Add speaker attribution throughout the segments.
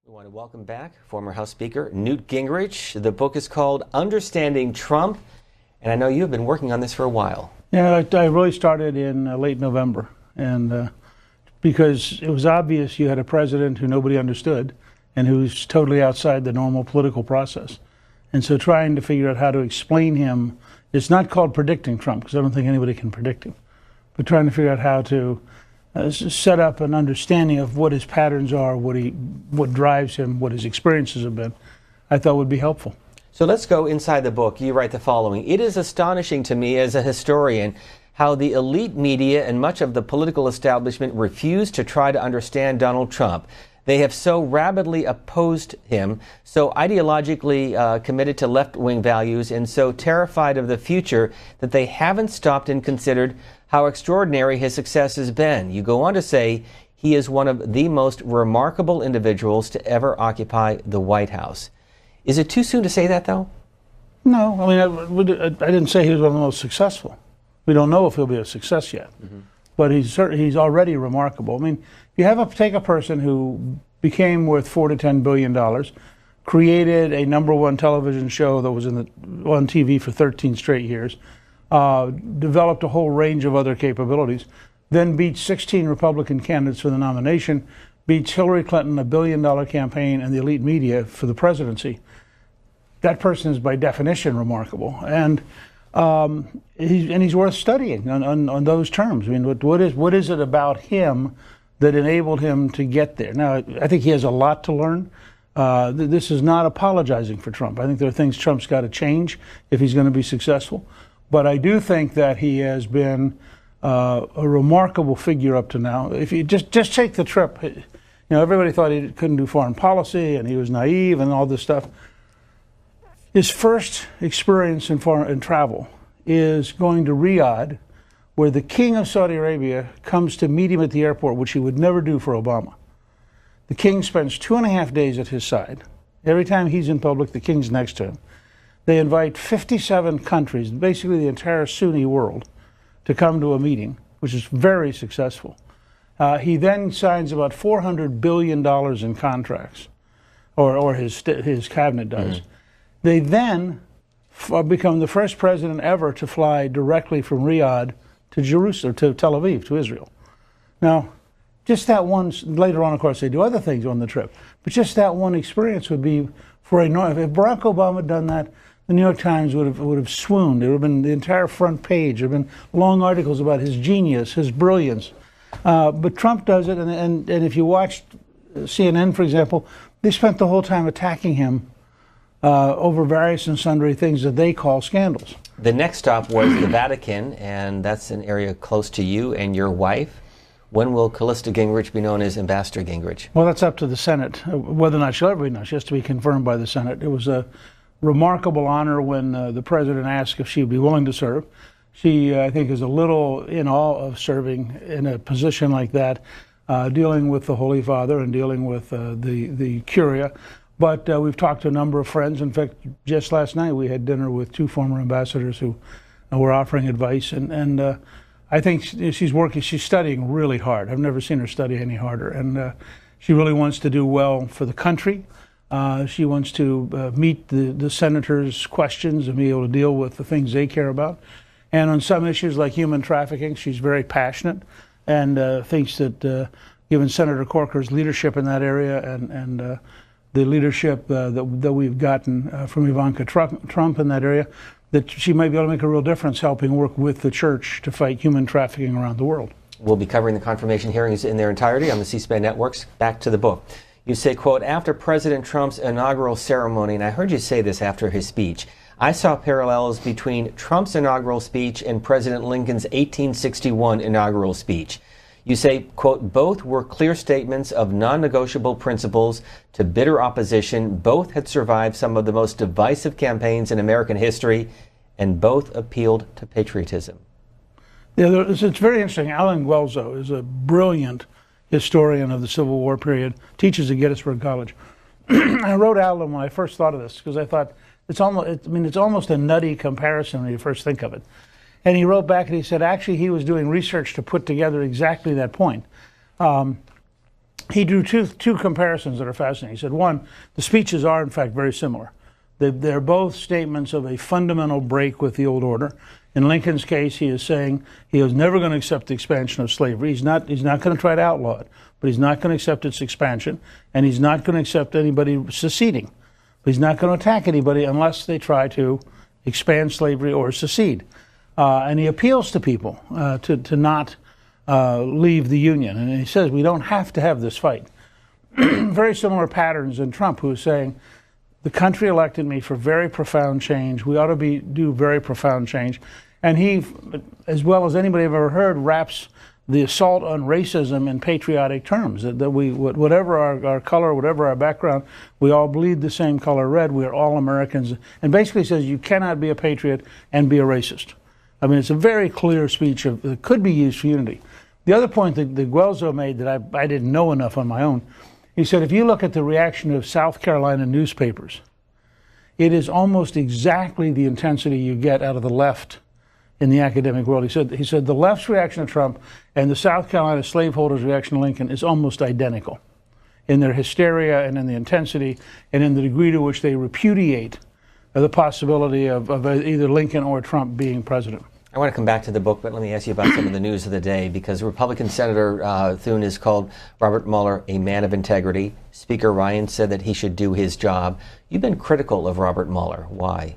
Speaker 1: We want to welcome back former House Speaker Newt Gingrich. The book is called Understanding Trump, and I know you've been working on this for a while.
Speaker 2: Yeah, I really started in late November, and because it was obvious you had a president who nobody understood and who's totally outside the normal political process. And so trying to figure out how to explain him, it's not called predicting Trump, because I don't think anybody can predict him, but trying to figure out how to set up an understanding of what his patterns are, what drives him, what his experiences have been, I thought would be helpful.
Speaker 1: So let's go inside the book. You write the following: "It is astonishing to me as a historian how the elite media and much of the political establishment refuse to try to understand Donald Trump. They have so rabidly opposed him, so ideologically committed to left-wing values, and so terrified of the future that they haven't stopped and considered how extraordinary his success has been." You go on to say he is one of the most remarkable individuals to ever occupy the White House. Is it too soon to say that, though?
Speaker 2: No, I mean, I didn't say he was one of the most successful. We don't know if he'll be a success yet, but he's already remarkable. I mean, you take a person who became worth $4 to $10 billion, created a #1 television show that was on TV for 13 straight years, developed a whole range of other capabilities, then beat 16 Republican candidates for the nomination, beats Hillary Clinton, a $1 billion campaign, and the elite media for the presidency. That person is by definition remarkable, and he's worth studying on those terms. I mean, what is it about him that enabled him to get there? Now, I think he has a lot to learn. This is not apologizing for Trump. I think there are things Trump's got to change if he's going to be successful. But I do think that he has been a remarkable figure up to now. If you just take the trip, you know, everybody thought he couldn't do foreign policy and he was naive and all this stuff. His first experience in travel is going to Riyadh, where the king of Saudi Arabia comes to meet him at the airport, which he would never do for Obama. The king spends 2.5 days at his side. Every time he's in public, the king's next to him. They invite 57 countries, basically the entire Sunni world, to come to a meeting, which is very successful. He then signs about $400 billion in contracts, or his cabinet does. They then become the first president ever to fly directly from Riyadh to Jerusalem, to Tel Aviv, to Israel. Now, just that one, later on, of course, they do other things on the trip, but just that one experience would be, if Barack Obama had done that, the New York Times would have swooned. There would have been the entire front page. There would have been long articles about his genius, his brilliance. But Trump does it, and if you watched CNN, for example, they spent the whole time attacking him over various and sundry things that they call scandals.
Speaker 1: The next stop was the Vatican, and that's an area close to you and your wife. When will Callista Gingrich be known as Ambassador Gingrich?
Speaker 2: Well, that's up to the Senate, whether or not she'll ever be known. She has to be confirmed by the Senate. It was a remarkable honor when the president asked if she would be willing to serve. She, I think, is a little in awe of serving in a position like that, dealing with the Holy Father and dealing with the Curia. But we've talked to a number of friends. In fact, just last night we had dinner with 2 former ambassadors who were offering advice. And I think she's studying really hard. I've never seen her study any harder. And she really wants to do well for the country. She wants to meet the senators' questions and be able to deal with the things they care about. And on some issues like human trafficking, she's very passionate and thinks that given Senator Corker's leadership in that area and the leadership that we've gotten from Ivanka Trump in that area, that she might be able to make a real difference helping work with the church to fight human trafficking around the world.
Speaker 1: We'll be covering the confirmation hearings in their entirety on the C-SPAN networks. Back to the book. You say, quote, "After President Trump's inaugural ceremony," and I heard you say this after his speech, "I saw parallels between Trump's inaugural speech and President Lincoln's 1861 inaugural speech. You say, quote, "Both were clear statements of non-negotiable principles to bitter opposition. Both had survived some of the most divisive campaigns in American history, and both appealed to patriotism."
Speaker 2: Yeah, it's very interesting. Alan Guelzo is a brilliant historian of the Civil War period, teaches at Gettysburg College. I wrote Alan when I first thought of this because I thought it's almost a nutty comparison when you first think of it. And he wrote back and he said actually he was doing research to put together exactly that point. he drew two comparisons that are fascinating. He said, one, the speeches are, in fact, very similar. They're both statements of a fundamental break with the old order. In Lincoln's case, he is saying he was never going to accept the expansion of slavery. He's not going to try to outlaw it, but he's not going to accept its expansion, and he's not going to accept anybody seceding. He's not going to attack anybody unless they try to expand slavery or secede. And he appeals to people to not leave the Union. And he says, we don't have to have this fight. Very similar patterns in Trump, who is saying, the country elected me for very profound change. We ought to do very profound change. And he, as well as anybody I've ever heard, wraps the assault on racism in patriotic terms. That we, whatever our color, whatever our background, we all bleed the same color red. We are all Americans. And basically says you cannot be a patriot and be a racist. I mean, it's a very clear speech that could be used for unity. The other point that Guelzo made that I didn't know enough on my own, he said, if you look at the reaction of South Carolina newspapers, it is almost exactly the intensity you get out of the left in the academic world. He said the left's reaction to Trump and the South Carolina slaveholders' reaction to Lincoln is almost identical in their hysteria and in the intensity and in the degree to which they repudiate the possibility of either Lincoln or Trump being president.
Speaker 1: I want to come back to the book, but let me ask you about some of the news of the day, because Republican Senator Thune has called Robert Mueller a man of integrity. Speaker Ryan said that he should do his job. You've been critical of Robert Mueller. Why?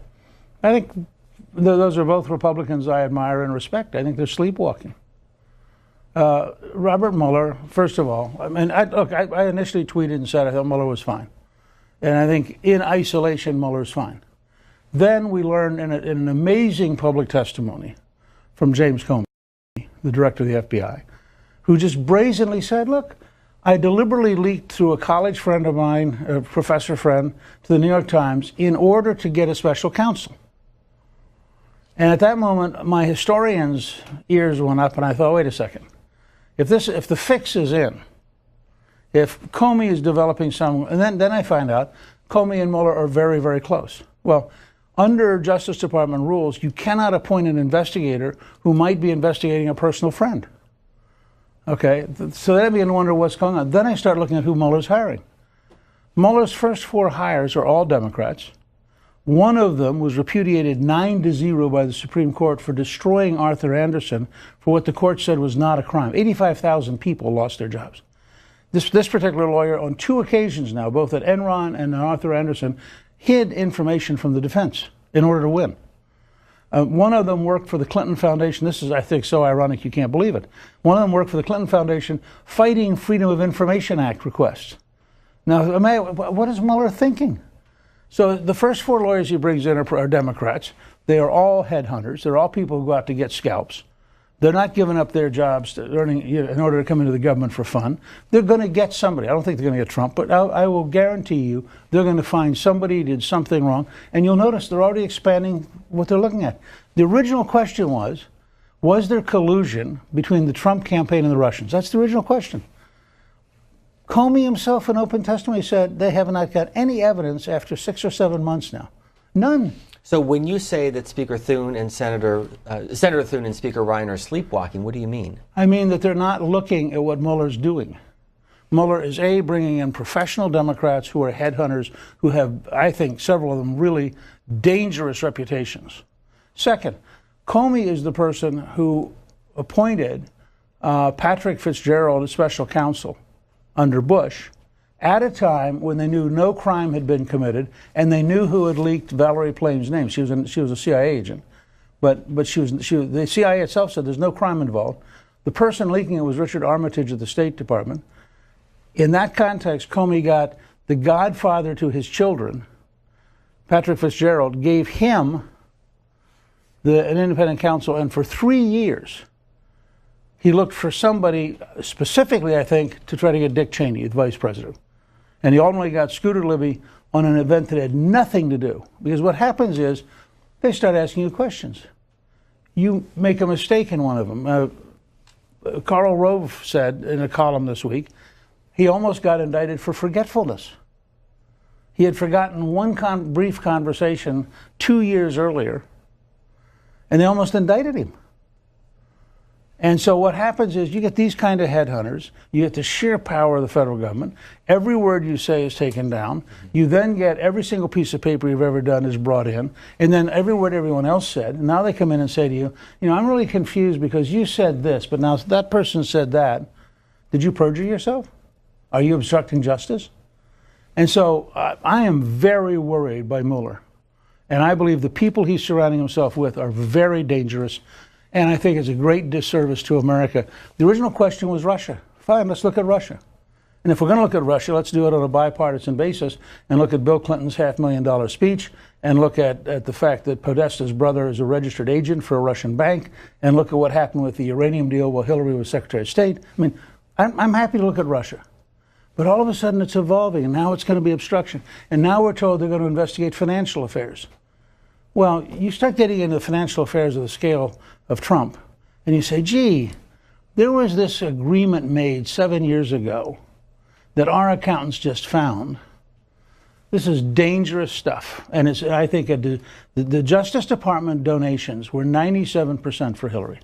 Speaker 2: I think those are both Republicans I admire and respect. I think they're sleepwalking. Robert Mueller, first of all, I mean, I initially tweeted and said I thought Mueller was fine. And I think in isolation, Mueller's fine. Then we learned in an amazing public testimony from James Comey, the director of the FBI, who just brazenly said, look, I deliberately leaked through a college friend of mine, a professor friend, to the New York Times in order to get a special counsel. And at that moment, my historian's ears went up, and I thought, wait a second. If the fix is in, if Comey is developing some, and then I find out Comey and Mueller are very, very close. Well, under Justice Department rules, you cannot appoint an investigator who might be investigating a personal friend. Okay, so then I begin to wonder what's going on. Then I start looking at who Mueller's hiring. Mueller's first 4 hires are all Democrats. One of them was repudiated 9-0 by the Supreme Court for destroying Arthur Andersen for what the court said was not a crime. 85,000 people lost their jobs. This particular lawyer, on 2 occasions now, both at Enron and Arthur Andersen, hid information from the defense in order to win. One of them worked for the Clinton Foundation. This is, I think, so ironic you can't believe it. One of them worked for the Clinton Foundation fighting Freedom of Information Act requests. Now, what is Mueller thinking? So the first 4 lawyers he brings in are Democrats. They are all headhunters. They're all people who go out to get scalps. They're not giving up their jobs to earning, in order to come into the government for fun. They're going to get somebody. I don't think they're going to get Trump, but I will guarantee you they're going to find somebody who did something wrong. And you'll notice they're already expanding what they're looking at. The original question was there collusion between the Trump campaign and the Russians? That's the original question. Comey himself in open testimony said they have not got any evidence after 6 or 7 months now. None.
Speaker 1: So when you say that Speaker Thune and Senator Thune and Speaker Ryan are sleepwalking, what do you mean?
Speaker 2: I mean that they're not looking at what Mueller's doing. Mueller is bringing in professional Democrats who are headhunters, who have, I think, several of them really dangerous reputations. Second, Comey is the person who appointed Patrick Fitzgerald as special counsel under Bush at a time when they knew no crime had been committed and they knew who had leaked Valerie Plame's name. She was a CIA agent, but the CIA itself said there's no crime involved. The person leaking it was Richard Armitage of the State Department. In that context, Comey got the godfather to his children, Patrick Fitzgerald, gave him an independent counsel, and for 3 years he looked for somebody, specifically, I think, to try to get Dick Cheney, the vice president. And he ultimately got Scooter Libby on an event that had nothing to do. Because what happens is they start asking you questions. You make a mistake in one of them. Karl Rove said in a column this week, he almost got indicted for forgetfulness. He had forgotten one brief conversation 2 years earlier, and they almost indicted him. And so what happens is you get these kind of headhunters, you get the sheer power of the federal government, every word you say is taken down, you then get every single piece of paper you've ever done is brought in, and then every word everyone else said, and now they come in and say to you, I'm really confused because you said this, but now that person said that. Did you perjure yourself? Are you obstructing justice? And so I am very worried by Mueller, and I believe the people he's surrounding himself with are very dangerous. And I think it's a great disservice to America. The original question was Russia. Fine, let's look at Russia. And if we're going to look at Russia, let's do it on a bipartisan basis and look at Bill Clinton's $500,000 speech and look at the fact that Podesta's brother is a registered agent for a Russian bank and look at what happened with the uranium deal while Hillary was Secretary of State. I mean, I'm happy to look at Russia. But all of a sudden it's evolving, and now it's going to be obstruction. And now we're told they're going to investigate financial affairs. Well, you start getting into the financial affairs of the scale of Trump, and you say, gee, there was this agreement made 7 years ago that our accountants just found. This is dangerous stuff. And I think the Justice Department donations were 97% for Hillary.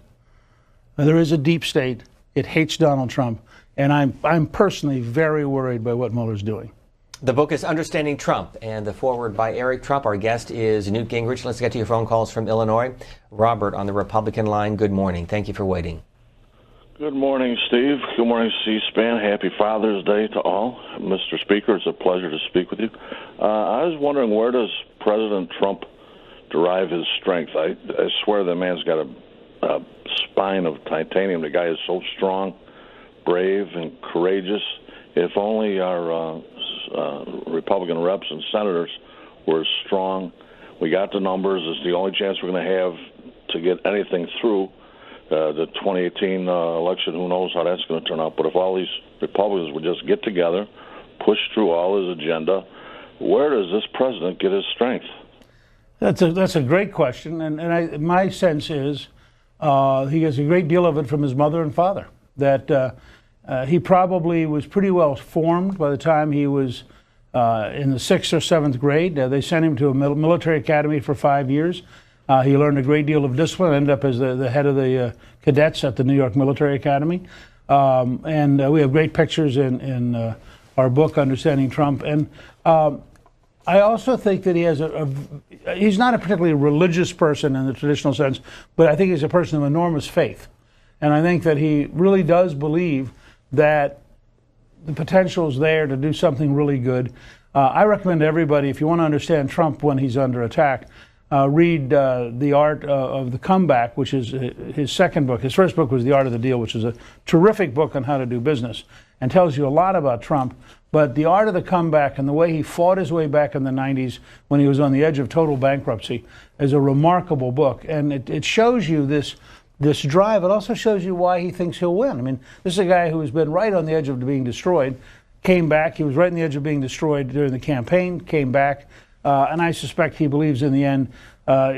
Speaker 2: Now, there is a deep state. It hates Donald Trump. And I'm personally very worried by what Mueller's doing.
Speaker 1: The book is Understanding Trump, and the foreword by Eric Trump. Our guest is Newt Gingrich. Let's get to your phone calls from Illinois. Robert on the Republican line, good morning. Thank you for waiting.
Speaker 3: Good morning, Steve. Good morning, C-SPAN. Happy Father's Day to all. Mr. Speaker, it's a pleasure to speak with you. I was wondering, where does President Trump derive his strength? I swear the man's got a spine of titanium. The guy is so strong, brave, and courageous. If only our Republican reps and senators were strong. We got the numbers. It's the only chance we're going to have to get anything through the 2018 election. Who knows how that's going to turn out. But if all these Republicans would just get together, push through all his agenda, where does this president get his strength?
Speaker 2: That's a great question. And my sense is he gets a great deal of it from his mother and father. That he probably was pretty well formed by the time he was in the 6th or 7th grade. They sent him to a military academy for 5 years. He learned a great deal of discipline, ended up as the head of the cadets at the New York Military Academy. And we have great pictures in our book, Understanding Trump. And I also think that he has he's not a particularly religious person in the traditional sense, but I think he's a person of enormous faith. And I think that he really does believe that the potential is there to do something really good. I recommend everybody, if you want to understand Trump when he's under attack, read The Art of the Comeback, which is his second book. His first book was The Art of the Deal, which is a terrific book on how to do business and tells you a lot about Trump. But The Art of the Comeback and the way he fought his way back in the 90s when he was on the edge of total bankruptcy is a remarkable book. And it shows you this drive. It also shows you why he thinks he'll win. I mean, this is a guy who has been right on the edge of being destroyed, came back. He was right on the edge of being destroyed during the campaign, came back, and I suspect he believes in the end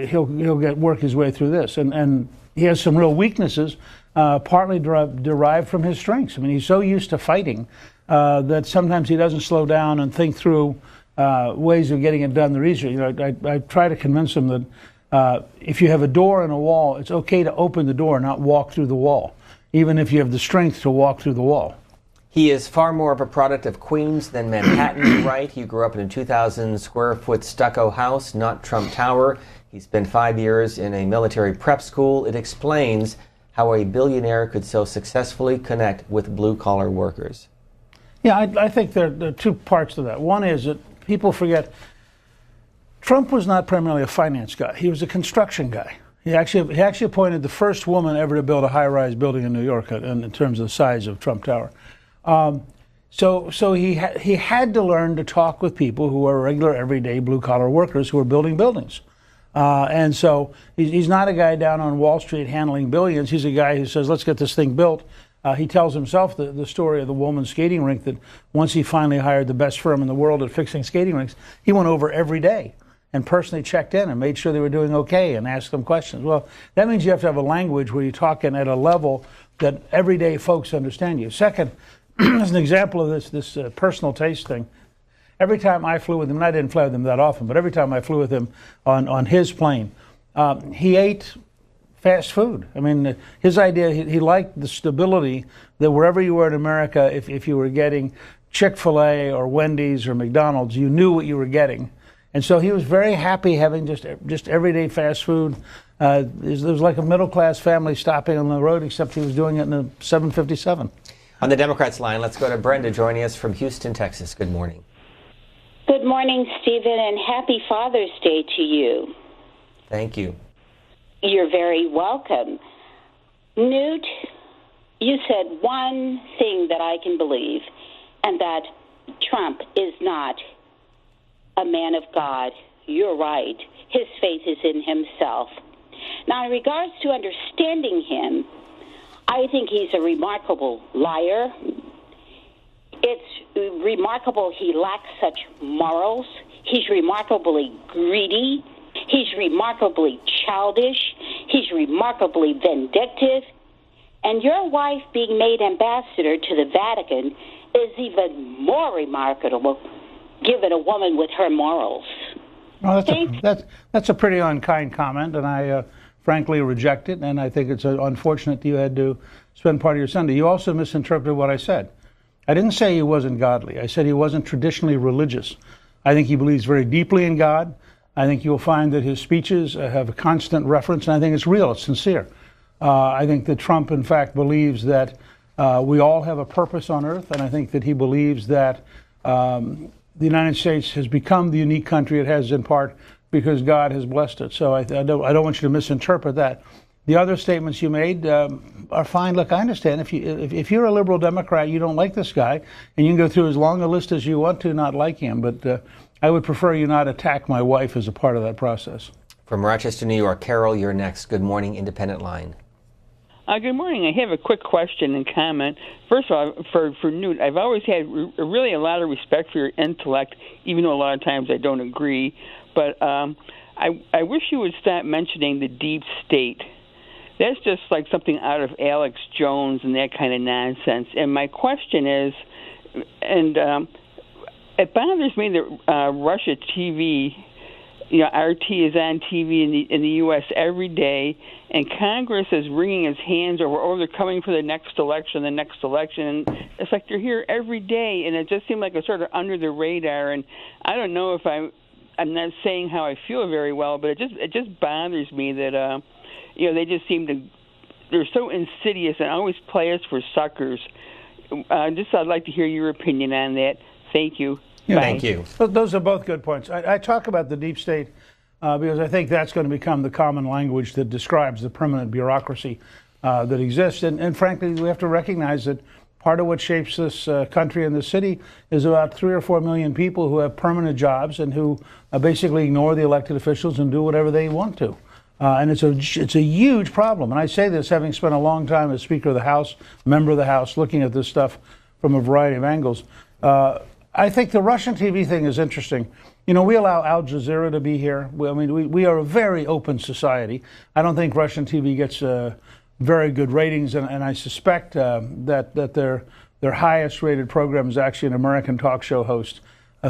Speaker 2: he'll work his way through this. And he has some real weaknesses, partly derived from his strengths. I mean, he's so used to fighting that sometimes he doesn't slow down and think through ways of getting it done the easier. I try to convince him that if you have a door and a wall, it's okay to open the door, not walk through the wall, even if you have the strength to walk through the wall.
Speaker 1: He is far more of a product of Queens than Manhattan, right? He grew up in a 2,000 square foot stucco house, not Trump Tower. He spent 5 years in a military prep school. It explains how a billionaire could so successfully connect with blue-collar workers.
Speaker 2: Yeah, I think there are two parts to that. One is that people forget Trump was not primarily a finance guy. He was a construction guy. He actually appointed the first woman ever to build a high-rise building in New York in terms of the size of Trump Tower. So he had to learn to talk with people who are regular, everyday, blue-collar workers who are building buildings. And so he's not a guy down on Wall Street handling billions. He's a guy who says, let's get this thing built. He tells himself the story of the woman's skating rink, that once he finally hired the best firm in the world at fixing skating rinks, he went over every day and personally checked in and made sure they were doing okay and asked them questions. Well, that means you have to have a language where you're talking at a level that everyday folks understand you. Second, as an example of this personal taste thing, every time I flew with him, and I didn't fly with him that often, but every time I flew with him on his plane, he ate fast food. I mean, his idea, he liked the stability that wherever you were in America, if you were getting Chick-fil-A or Wendy's or McDonald's, you knew what you were getting. And so he was very happy having just everyday fast food. There was like a middle-class family stopping on the road, except he was doing it in a 757.
Speaker 1: On the Democrats line, let's go to Brenda joining us from Houston, Texas. Good morning.
Speaker 4: Good morning, Stephen, and happy Father's Day to you.
Speaker 1: Thank you.
Speaker 4: You're very welcome. Newt, you said one thing that I can believe, and that Trump is not a man of God. You're right. His faith is in himself. Now, in regards to understanding him, I think he's a remarkable liar. It's remarkable he lacks such morals. He's remarkably greedy. He's remarkably childish. He's remarkably vindictive. And your wife being made ambassador to the Vatican is even more remarkable, given a woman with her morals.
Speaker 2: Well, that's a pretty unkind comment, and I frankly reject it, and I think it's unfortunate that you had to spend part of your Sunday. You also misinterpreted what I said. I didn't say he wasn't godly. I said he wasn't traditionally religious. I think he believes very deeply in God. I think you'll find that his speeches have a constant reference, and I think it's real, it's sincere. I think that Trump, in fact, believes that we all have a purpose on earth, and I think that he believes that the United States has become the unique country it has in part because God has blessed it. So I don't want you to misinterpret that. The other statements you made are fine. Look, I understand if you're a liberal Democrat, you don't like this guy, and you can go through as long a list as you want to not like him. But I would prefer you not attack my wife as a part of that process.
Speaker 1: From Rochester, New York, Carol, you're next. Good morning, Independent Line.
Speaker 5: Good morning. I have a quick question and comment. First of all, for Newt, I've always had really a lot of respect for your intellect, even though a lot of times I don't agree. But I wish you would stop mentioning the deep state. That's just like something out of Alex Jones and that kind of nonsense. And my question is, and it bothers me that Russia TV, RT is on TV in the U.S. every day, and Congress is wringing its hands over, they're coming for the next election, and it's like they're here every day, and it just seemed like it's sort of under the radar. And I don't know if I'm not saying how I feel very well, but it just bothers me that they just they're so insidious and always play us for suckers. I'd like to hear your opinion on that. Thank you.
Speaker 2: Yeah,
Speaker 1: thank you.
Speaker 2: Those are both good points. I talk about the deep state because I think that's going to become the common language that describes the permanent bureaucracy that exists. And frankly, we have to recognize that part of what shapes this country and the city is about 3 or 4 million people who have permanent jobs and who basically ignore the elected officials and do whatever they want to. And it's a huge problem. And I say this having spent a long time as Speaker of the House, member of the House, looking at this stuff from a variety of angles. I think the Russian TV thing is interesting. We allow Al Jazeera to be here. We are a very open society. I don't think Russian TV gets very good ratings, and I suspect that their highest rated program is actually an American talk show host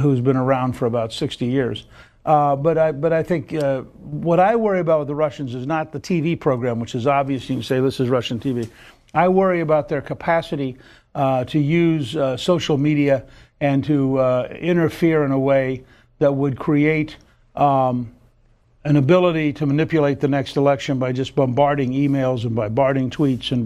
Speaker 2: who's been around for about 60 years. But I think what I worry about with the Russians is not the TV program, which is obvious. You can say this is Russian TV. I worry about their capacity to use social media and to interfere in a way that would create an ability to manipulate the next election by just bombarding emails and bombarding tweets and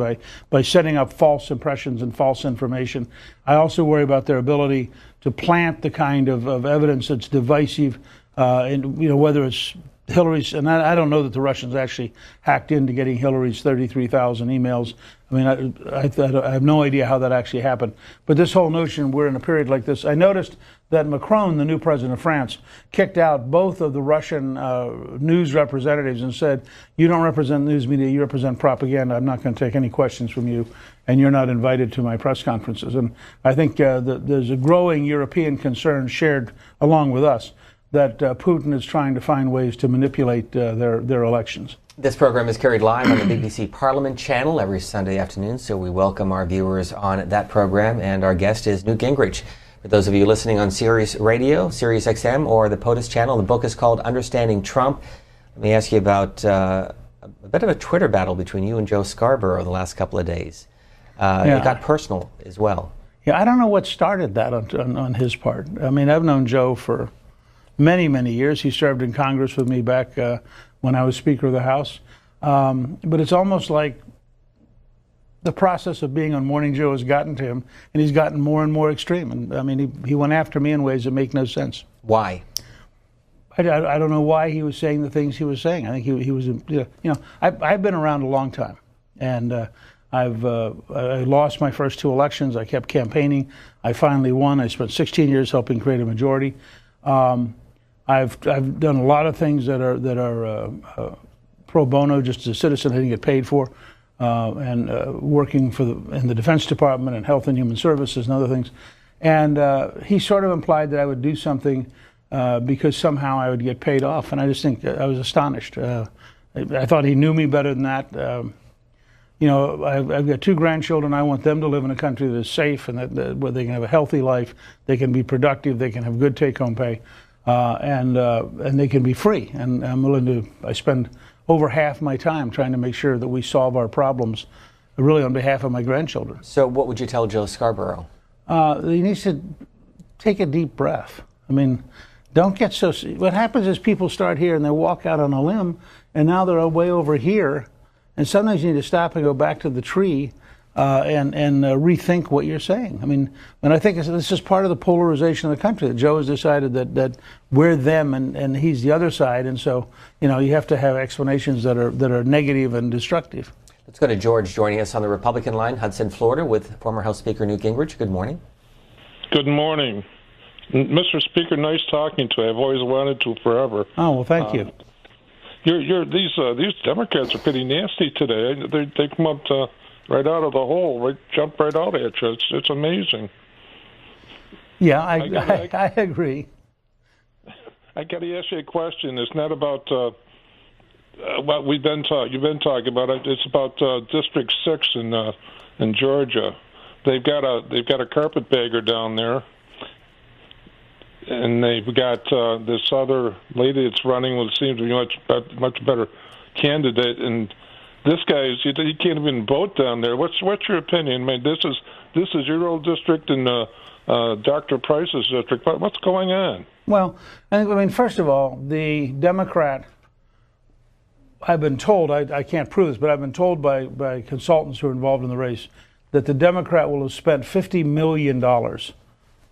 Speaker 2: by setting up false impressions and false information. I also worry about their ability to plant the kind of evidence that's divisive, whether it's Hillary's, and I don't know that the Russians actually hacked into getting Hillary's 33,000 emails. I mean, I have no idea how that actually happened. But this whole notion we're in a period like this, I noticed that Macron, the new president of France, kicked out both of the Russian news representatives and said, you don't represent news media, you represent propaganda. I'm not going to take any questions from you, and you're not invited to my press conferences. And I think there's a growing European concern shared along with us that Putin is trying to find ways to manipulate their elections.
Speaker 1: This program is carried live on the BBC Parliament channel every Sunday afternoon, so we welcome our viewers on that program. And our guest is Newt Gingrich. For those of you listening on Sirius Radio, Sirius XM, or the POTUS channel, the book is called Understanding Trump. Let me ask you about a a bit of a Twitter battle between you and Joe Scarborough the last couple of days. It got personal as well.
Speaker 2: Yeah, I don't know what started that on his part. I mean, I've known Joe for many, many years. He served in Congress with me back when I was Speaker of the House. But it's almost like the process of being on Morning Joe has gotten to him, and he's gotten more and more extreme. And I mean, he went after me in ways that make no sense.
Speaker 1: Why?
Speaker 2: I don't know why he was saying the things he was saying. I think he was, I've been around a long time, and I lost my first 2 elections. I kept campaigning. I finally won. I spent 16 years helping create a majority. I've done a lot of things that are pro bono, just as a citizen. I didn't get paid for. And working in the Defense Department and Health and Human Services and other things. And he sort of implied that I would do something because somehow I would get paid off. And I just think I was astonished. I thought he knew me better than that. I've got 2 grandchildren. I want them to live in a country that is safe and that where they can have a healthy life, they can be productive, they can have good take-home pay, and they can be free. And I'm willing to, I spend over half my time trying to make sure that we solve our problems, really on behalf of my grandchildren.
Speaker 1: So what would you tell Joe Scarborough?
Speaker 2: He needs to take a deep breath. I mean, don't get so... What happens is people start here and they walk out on a limb, and now they're way over here, and sometimes you need to stop and go back to the tree and rethink what you're saying. I mean, and I think this is part of the polarization of the country, that Joe has decided that we're them and he's the other side, and so you have to have explanations that are negative and destructive.
Speaker 1: Let's go to George joining us on the Republican line, Hudson, Florida, with former House Speaker Newt Gingrich. Good morning.
Speaker 6: Good morning. Mr. Speaker, nice talking to you. I've always wanted to forever.
Speaker 2: Oh, well, thank you.
Speaker 6: These Democrats are pretty nasty today. They come up to right out of the hole, jump right out at you. It's amazing.
Speaker 2: Yeah, I agree.
Speaker 6: I got to ask you a question. It's not about what you've been talking about. It's about District 6 in Georgia. They've got a carpetbagger down there, and they've got this other lady that's running what seems to be much better candidate, and this guy he can't even vote down there. What's your opinion? I mean, this is your old district and Dr. Price's district. What's going on?
Speaker 2: Well, I mean, first of all, the Democrat, I've been told, I can't prove this, but I've been told by consultants who are involved in the race that the Democrat will have spent $50 million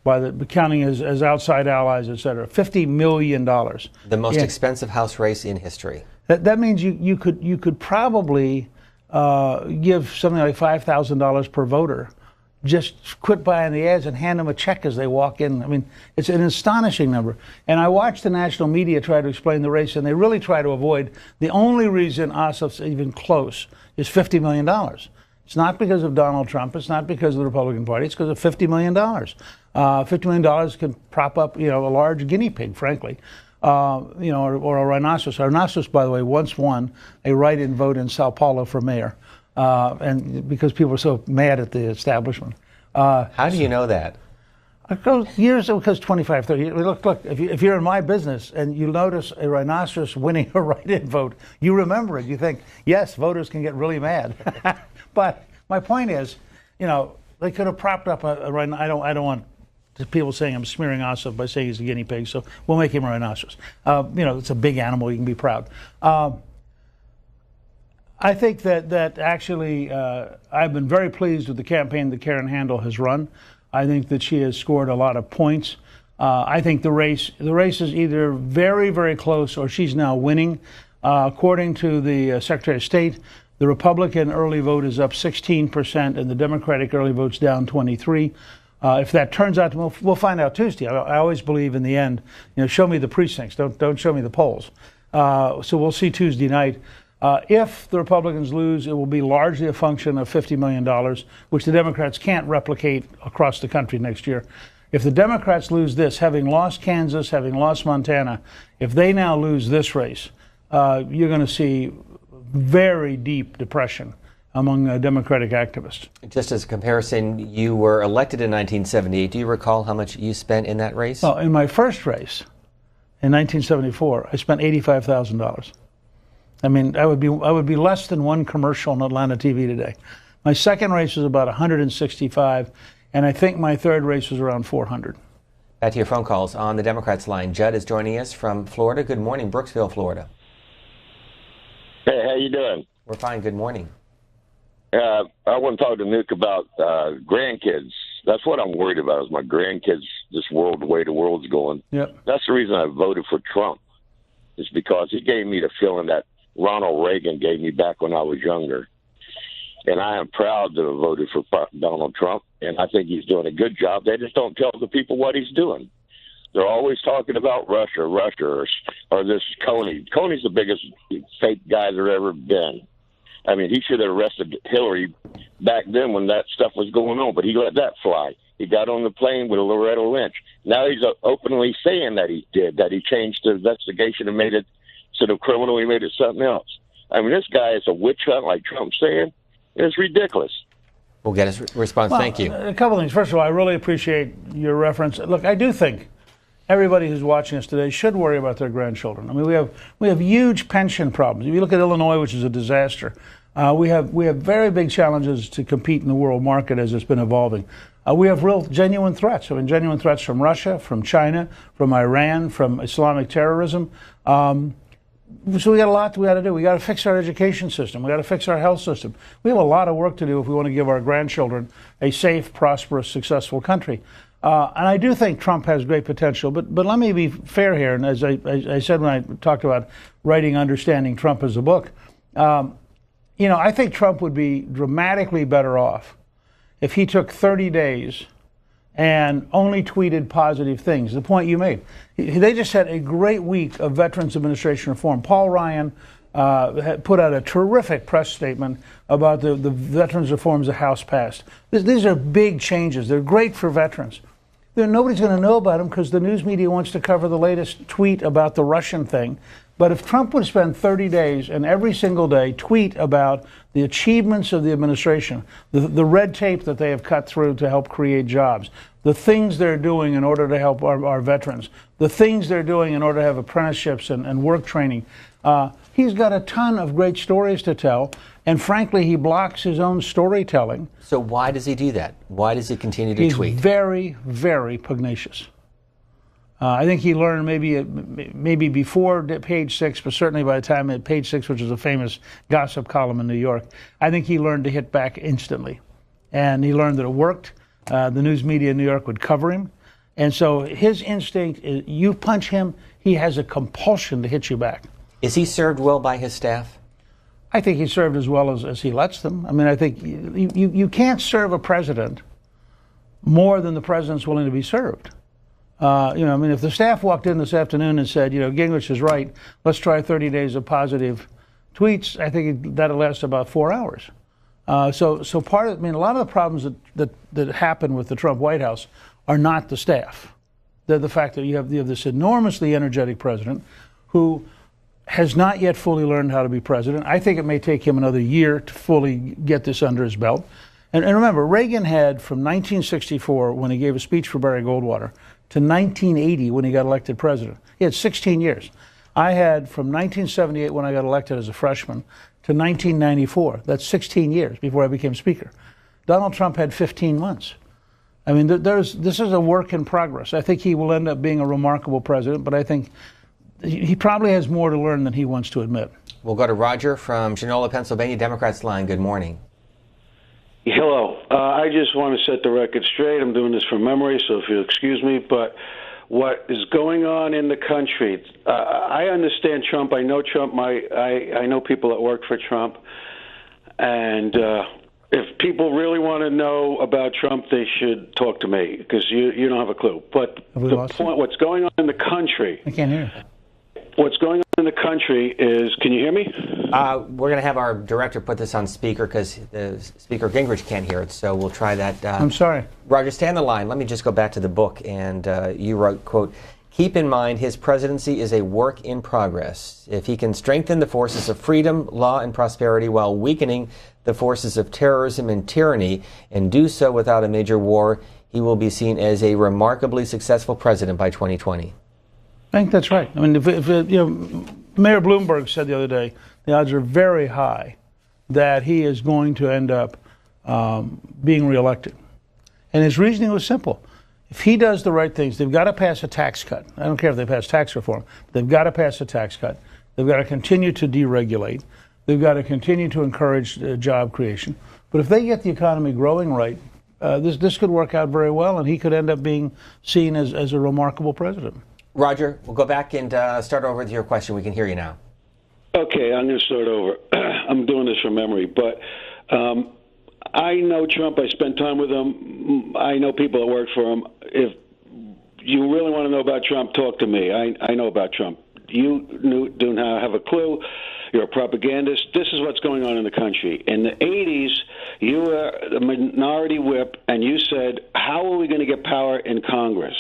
Speaker 2: by the counting as outside allies, et cetera. $50 million.
Speaker 1: The most expensive House race in history.
Speaker 2: That means you could probably give something like $5,000 per voter. Just quit buying the ads and hand them a check as they walk in. I mean, it's an astonishing number. And I watched the national media try to explain the race, and they really try to avoid the only reason Ossoff's even close is $50 million. It's not because of Donald Trump. It's not because of the Republican Party. It's because of $50 million. $50 million can prop up, a large guinea pig, frankly, or a rhinoceros. A rhinoceros, by the way, once won a write-in vote in Sao Paulo for mayor. And because people were so mad at the establishment.
Speaker 1: How do you know that?
Speaker 2: Because 25, 30 years. Look, if you're in my business and you notice a rhinoceros winning a write-in vote, you remember it. You think, yes, voters can get really mad. But my point is, they could have propped up a rhinoceros. I don't want people saying I'm smearing Ossoff by saying he's a guinea pig, so we'll make him a rhinoceros. It's a big animal. You can be proud. I think that actually I've been very pleased with the campaign that Karen Handel has run. I think that she has scored a lot of points. I think the race is either very, very close or she's now winning. According to the Secretary of State, the Republican early vote is up 16% and the Democratic early vote's down 23%. If that turns out, we'll find out Tuesday. I always believe in the end, show me the precincts, don't show me the polls. So we'll see Tuesday night. If the Republicans lose, it will be largely a function of $50 million, which the Democrats can't replicate across the country next year. If the Democrats lose this, having lost Kansas, having lost Montana, if they now lose this race, you're going to see very deep depression among Democratic activists.
Speaker 1: Just as a comparison, you were elected in 1978. Do you recall how much you spent in that race?
Speaker 2: Well, in my first race, in 1974, I spent $85,000. I mean, I would be less than one commercial on Atlanta TV today. My second race was about 165, and I think my third race was around 400.
Speaker 1: Back to your phone calls on the Democrats line. Judd is joining us from Florida. Good morning, Brooksville, Florida.
Speaker 7: Hey, how you doing?
Speaker 1: We're fine. Good morning.
Speaker 7: I want to talk to Nuke about grandkids. That's what I'm worried about, is my grandkids, this world, the way the world's going.
Speaker 2: Yep.
Speaker 7: That's the reason I voted for Trump, is because he gave me the feeling that Ronald Reagan gave me back when I was younger. And I am proud to have voted for Donald Trump, and I think he's doing a good job. They just don't tell the people what he's doing. They're always talking about Russia, or this Coney. Coney's the biggest fake guy there ever been. I mean, he should have arrested Hillary back then when that stuff was going on, but he let that fly. He got on the plane with Loretta Lynch. Now he's openly saying that he did, that he changed the investigation and made it, instead of criminal, he made it something else. I mean, this guy is a witch hunt, like Trump's saying. It's ridiculous.
Speaker 1: We'll get his response.
Speaker 2: Well,
Speaker 1: Thank you.
Speaker 2: A couple of things. First of all, I really appreciate your reference. Look, I do think everybody who's watching us today should worry about their grandchildren. I mean, we have huge pension problems. If you look at Illinois, which is a disaster, we have very big challenges to compete in the world market as it's been evolving. We have real genuine threats. I mean, genuine threats from Russia, from China, from Iran, from Islamic terrorism. So we got a lot we got to do. We got to fix our education system. We got to fix our health system. We have a lot of work to do if we want to give our grandchildren a safe, prosperous, successful country. And I do think Trump has great potential. But let me be fair here. And as I said when I talked about writing Understanding Trump as a book, I think Trump would be dramatically better off if he took 30 days and only tweeted positive things. The point you made. They just had a great week of Veterans Administration reform. Paul Ryan had put out a terrific press statement about the veterans reforms the House passed. These are big changes. They're great for veterans. Nobody's going to know about them because the news media wants to cover the latest tweet about the Russian thing. But if Trump would spend 30 days and every single day tweet about the achievements of the administration, the red tape that they have cut through to help create jobs, the things they're doing in order to help our veterans, the things they're doing in order to have apprenticeships and work training, he's got a ton of great stories to tell. And frankly, he blocks his own storytelling.
Speaker 1: So why does he do that? Why does he continue to tweet?
Speaker 2: He's very, very pugnacious. I think he learned maybe before Page 6, but certainly by the time at Page 6, which is a famous gossip column in New York, I think he learned to hit back instantly. And he learned that it worked. The news media in New York would cover him. And so his instinct is, you punch him, he has a compulsion to hit you back.
Speaker 1: Is he served well by his staff?
Speaker 2: I think he's served as well as he lets them. I mean, I think you can't serve a president more than the president's willing to be served. If the staff walked in this afternoon and said, Gingrich is right, let's try 30 days of positive tweets, I think that'll last about 4 hours. So a lot of the problems that happen with the Trump White House are not the staff. They're the fact that you have this enormously energetic president who has not yet fully learned how to be president. I think it may take him another year to fully get this under his belt. And remember, Reagan had from 1964, when he gave a speech for Barry Goldwater, to 1980 when he got elected president. He had 16 years. I had from 1978 when I got elected as a freshman to 1994. That's 16 years before I became speaker. Donald Trump had 15 months. I mean, this is a work in progress. I think he will end up being a remarkable president, but I think he probably has more to learn than he wants to admit.
Speaker 1: We'll go to Roger from Genola, Pennsylvania, Democrats line. Good morning.
Speaker 8: Hello. I just want to set the record straight. I'm doing this from memory, so if you'll excuse me. But what is going on in the country, I understand Trump. I know Trump. I know people that work for Trump. And if people really want to know about Trump, they should talk to me, because you don't have a clue. But the point, what's going on in the country.
Speaker 2: I can't hear you.
Speaker 8: What's going on in the country is, can you hear me?
Speaker 1: We're going to have our director put this on speaker because Speaker Gingrich can't hear it, so we'll try that.
Speaker 2: I'm sorry.
Speaker 1: Roger, stay on the line. Let me just go back to the book. And you wrote, quote, keep in mind his presidency is a work in progress. If he can strengthen the forces of freedom, law, and prosperity while weakening the forces of terrorism and tyranny, and do so without a major war, he will be seen as a remarkably successful president by 2020.
Speaker 2: I think that's right. I mean, Mayor Bloomberg said the other day, the odds are very high that he is going to end up being reelected. And his reasoning was simple. If he does the right things, they've got to pass a tax cut. I don't care if they pass tax reform. They've got to pass a tax cut. They've got to continue to deregulate. They've got to continue to encourage job creation. But if they get the economy growing right, this could work out very well, and he could end up being seen as a remarkable president.
Speaker 1: Roger, we'll go back and start over with your question. We can hear you now.
Speaker 8: Okay, I'm going to start over. I'm doing this from memory, but I know Trump. I spent time with him. I know people that work for him. If you really want to know about Trump, talk to me. I know about Trump. You do not have a clue. You're a propagandist. This is what's going on in the country. In the 80s, you were the minority whip, and you said, how are we going to get power in Congress?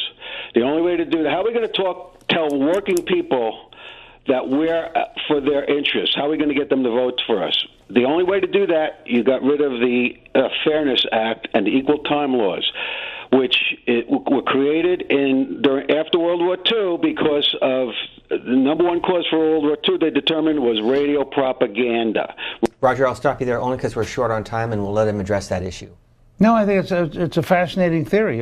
Speaker 8: The only way to do that, how are we going to tell working people that we're for their interests? How are we going to get them to vote for us? The only way to do that, you got rid of the Fairness Act and the Equal Time Laws, which were created after World War II because of the number one cause for World War II, they determined, was radio propaganda.
Speaker 1: Roger, I'll stop you there only because we're short on time, and we'll let him address that issue.
Speaker 2: No, I think it's a fascinating theory.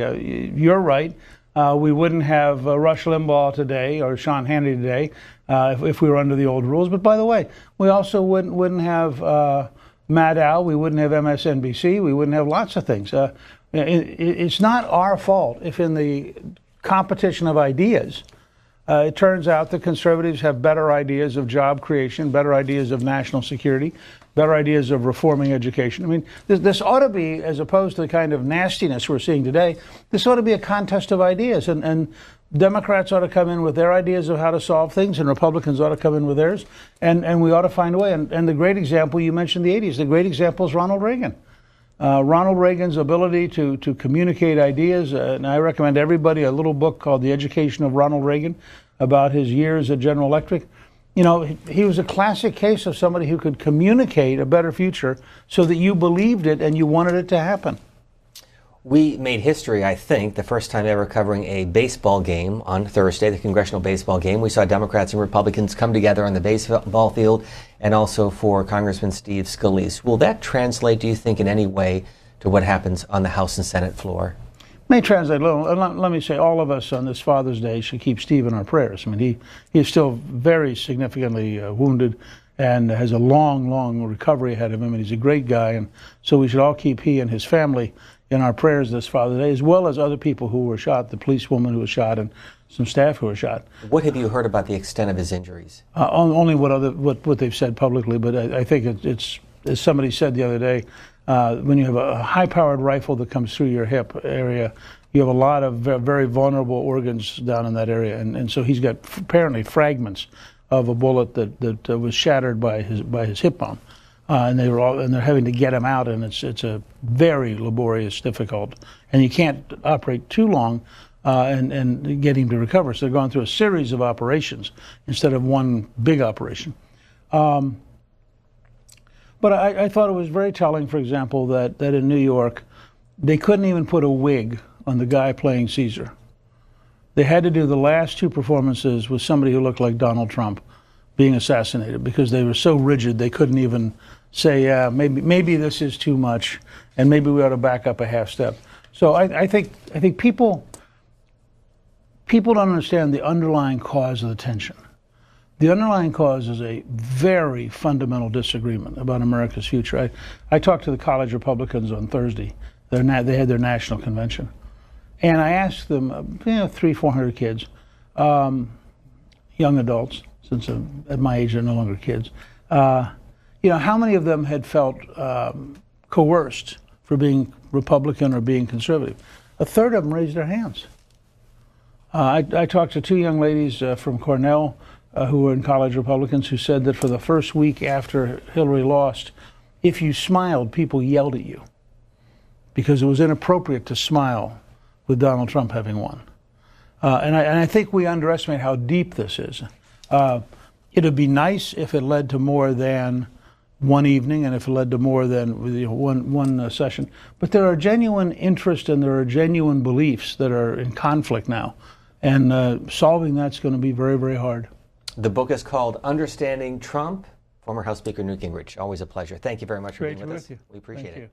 Speaker 2: You're right. We wouldn't have Rush Limbaugh today or Sean Hannity today if we were under the old rules. But by the way, we also wouldn't have Maddow. We wouldn't have MSNBC. We wouldn't have lots of things. It's not our fault if in the competition of ideas, it turns out the conservatives have better ideas of job creation, better ideas of national security, better ideas of reforming education. I mean, this ought to be, as opposed to the kind of nastiness we're seeing today, this ought to be a contest of ideas. And Democrats ought to come in with their ideas of how to solve things, and Republicans ought to come in with theirs. And we ought to find a way. And the great example, you mentioned the 80s, the great example is Ronald Reagan. Ronald Reagan's ability to communicate ideas, and I recommend everybody a little book called The Education of Ronald Reagan about his years at General Electric. You know, he was a classic case of somebody who could communicate a better future so that you believed it and you wanted it to happen.
Speaker 1: We made history, I think, the first time ever covering a baseball game on Thursday, the congressional baseball game. We saw Democrats and Republicans come together on the baseball field, and also for Congressman Steve Scalise. Will that translate, do you think, in any way to what happens on the House and Senate floor?
Speaker 2: May translate a little. Let me say, all of us on this Father's Day should keep Steve in our prayers. I mean, he is still very significantly wounded and has a long recovery ahead of him, and he's a great guy, and so we should all keep he and his family in our prayers this Father's Day, as well as other people who were shot, the policewoman who was shot and some staff who were shot.
Speaker 1: What have you heard about the extent of his injuries?
Speaker 2: Only what they've said publicly, but I think it's as somebody said the other day, when you have a high-powered rifle that comes through your hip area, you have a lot of very vulnerable organs down in that area, and so he's got apparently fragments of a bullet that was shattered by his hip bone. And they're having to get him out, and it's a very laborious, difficult, and you can't operate too long and get him to recover. So they're going through a series of operations instead of one big operation. But I thought it was very telling, for example, that in New York, they couldn't even put a wig on the guy playing Caesar. They had to do the last two performances with somebody who looked like Donald Trump being assassinated because they were so rigid they couldn't even say, yeah, maybe this is too much, and maybe we ought to back up a half step. So I think people don't understand the underlying cause of the tension. The underlying cause is a very fundamental disagreement about America's future. I talked to the college Republicans on Thursday. They had their national convention, and I asked them, 300-400 kids, young adults, since at my age they're no longer kids. How many of them had felt coerced for being Republican or being conservative? A third of them raised their hands. I talked to two young ladies from Cornell who were in college Republicans who said that for the first week after Hillary lost, if you smiled, people yelled at you because it was inappropriate to smile with Donald Trump having won. And I think we underestimate how deep this is. It would be nice if it led to more than one evening and if it led to more than one session. But there are genuine interests and there are genuine beliefs that are in conflict now. And solving that's going to be very, very hard.
Speaker 1: The book is called Understanding Trump. Former House Speaker Newt Gingrich. Always a pleasure. Thank you very much for being with us. We appreciate it.